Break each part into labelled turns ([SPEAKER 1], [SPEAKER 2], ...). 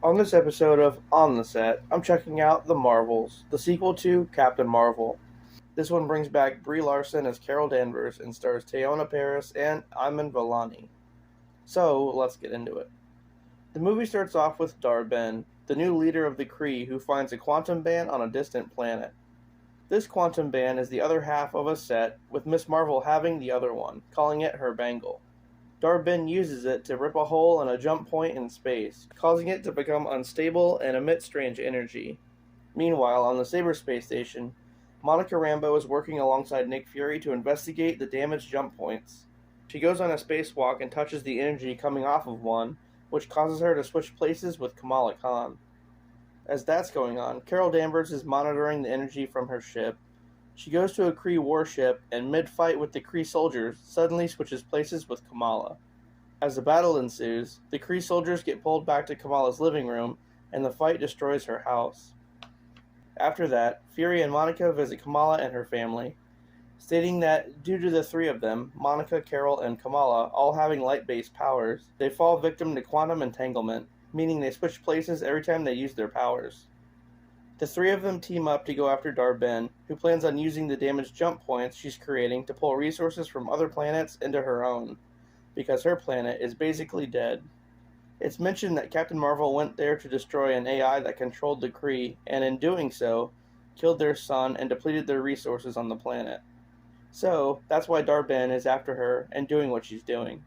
[SPEAKER 1] On this episode of On the Set, I'm checking out The Marvels, the sequel to Captain Marvel. This one brings back Brie Larson as Carol Danvers and stars Teyonah Parris and Iman Vellani. So, let's get into it. The movie starts off with Dar-Benn, the new leader of the Kree who finds a quantum band on a distant planet. This quantum band is the other half of a set, with Miss Marvel having the other one, calling it her bangle. Dar-Benn uses it to rip a hole in a jump point in space, causing it to become unstable and emit strange energy. Meanwhile, on the Saber space station, Monica Rambeau is working alongside Nick Fury to investigate the damaged jump points. She goes on a spacewalk and touches the energy coming off of one, which causes her to switch places with Kamala Khan. As that's going on, Carol Danvers is monitoring the energy from her ship. She goes to a Kree warship and, mid-fight with the Kree soldiers, suddenly switches places with Kamala. As the battle ensues, the Kree soldiers get pulled back to Kamala's living room, and the fight destroys her house. After that, Fury and Monica visit Kamala and her family, stating that due to the three of them, Monica, Carol, and Kamala, all having light-based powers, they fall victim to quantum entanglement, meaning they switch places every time they use their powers. The three of them team up to go after Dar-Benn, who plans on using the damaged jump points she's creating to pull resources from other planets into her own, because her planet is basically dead. It's mentioned that Captain Marvel went there to destroy an AI that controlled the Kree, and in doing so, killed their son and depleted their resources on the planet. So, that's why Dar-Benn is after her and doing what she's doing.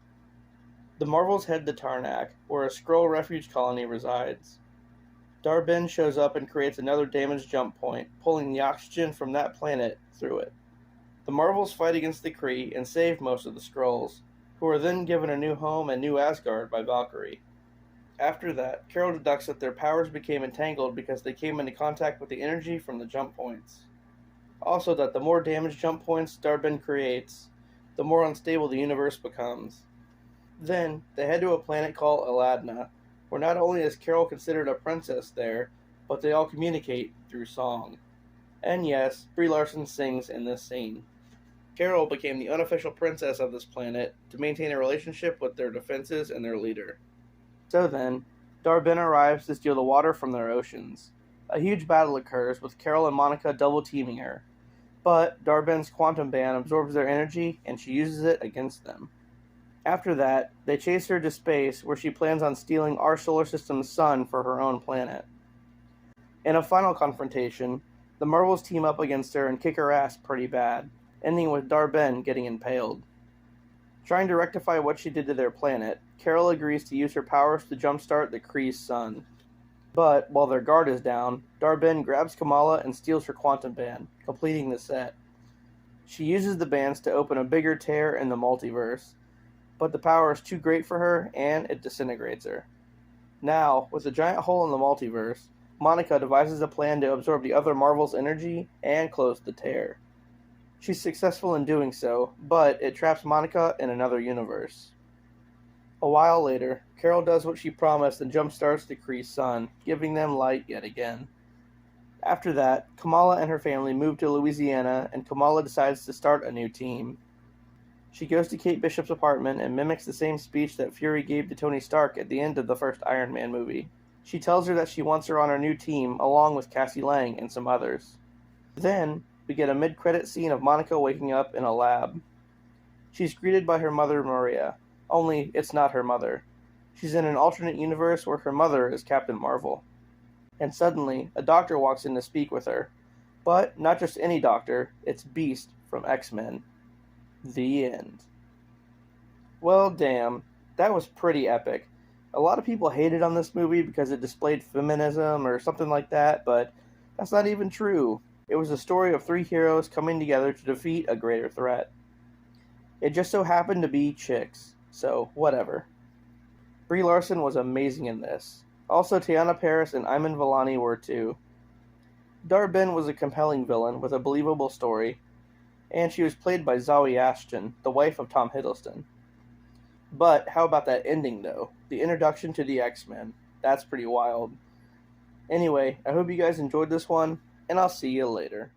[SPEAKER 1] The Marvels head to Tarnak, where a Skrull refuge colony resides. Dar-Benn shows up and creates another damaged jump point, pulling the oxygen from that planet through it. The Marvels fight against the Kree and save most of the Skrulls, who are then given a new home and New Asgard by Valkyrie. After that, Carol deducts that their powers became entangled because they came into contact with the energy from the jump points. Also that the more damaged jump points Dar-Benn creates, the more unstable the universe becomes. Then, they head to a planet called Aladna, where not only is Carol considered a princess there, but they all communicate through song. And yes, Brie Larson sings in this scene. Carol became the unofficial princess of this planet to maintain a relationship with their defenses and their leader. So then, Dar-Benn arrives to steal the water from their oceans. A huge battle occurs, with Carol and Monica double-teaming her. But Dar-Benn's quantum band absorbs their energy, and she uses it against them. After that, they chase her to space, where she plans on stealing our solar system's sun for her own planet. In a final confrontation, the Marvels team up against her and kick her ass pretty bad, ending with Dar-Benn getting impaled. Trying to rectify what she did to their planet, Carol agrees to use her powers to jumpstart the Kree's sun. But, while their guard is down, Dar-Benn grabs Kamala and steals her quantum band, completing the set. She uses the bands to open a bigger tear in the multiverse, but the power is too great for her, and it disintegrates her. Now, with a giant hole in the multiverse, Monica devises a plan to absorb the other Marvel's energy and close the tear. She's successful in doing so, but it traps Monica in another universe. A while later, Carol does what she promised and jumpstarts the Kree's sun, giving them light yet again. After that, Kamala and her family move to Louisiana, and Kamala decides to start a new team. She goes to Kate Bishop's apartment and mimics the same speech that Fury gave to Tony Stark at the end of the first Iron Man movie. She tells her that she wants her on her new team, along with Cassie Lang and some others. Then, we get a mid-credit scene of Monica waking up in a lab. She's greeted by her mother, Maria, only it's not her mother. She's in an alternate universe where her mother is Captain Marvel. And suddenly, a doctor walks in to speak with her. But not just any doctor, it's Beast from X-Men. The end. Well, damn, that was pretty epic. A lot of people hated on this movie because it displayed feminism or something like that, but that's not even true. It was a story of three heroes coming together to defeat a greater threat. It just so happened to be chicks, so whatever. Brie Larson was amazing in this. Also, Teyonah Parris and Iman Vellani were too. Dar-Benn was a compelling villain with a believable story, and she was played by Zawe Ashton, the wife of Tom Hiddleston. But how about that ending, though? The introduction to the X-Men. That's pretty wild. Anyway, I hope you guys enjoyed this one, and I'll see you later.